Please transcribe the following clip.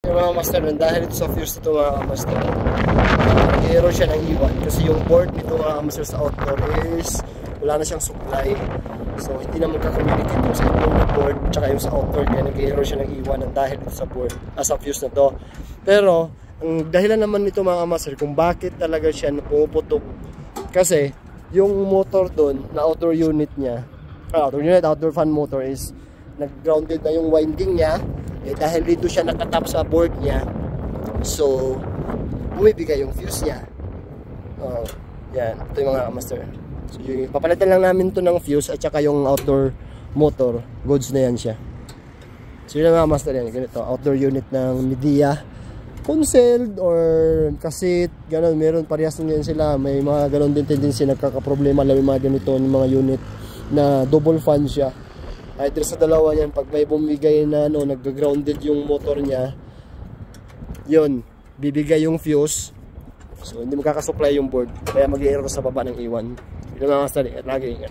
So mga master, dahil ito sa fuse nito mga master, nag-error siya ng iwan kasi yung board nito mga master sa outdoor is wala na siyang supply. So hindi na magka-communicate yung sa indoor na board tsaka yung sa outdoor, kaya nag-error siya ng iwan dahil ito sa board, sa fuse na to. Pero ang dahilan naman nito mga master kung bakit talaga siya pumuputok, kasi yung motor doon na outdoor unit niya, outdoor fan motor is nag-grounded na yung winding niya. Dahil dito siya nakatap sa board niya, so bumibigay yung fuse niya. Yan, ito yung mga master. So papalitan lang namin to ng fuse at saka yung outdoor motor, goods na yan siya. So yun ang mga master yan, ganito, outdoor unit ng Midea, concealed or kasit, gano'n, meron parehas din sila. May mga gano'n din tendency, nagkakaproblema lang yung mga ganito, yung mga unit na double fan siya. Either sa dalawa yan, pag may bumigay na nag-grounded yung motor niya, yun, bibigay yung fuse, so hindi magkakasupply yung board, kaya mag-i-error sa baba ng iwan. Yun ang mga master, lagi ingat.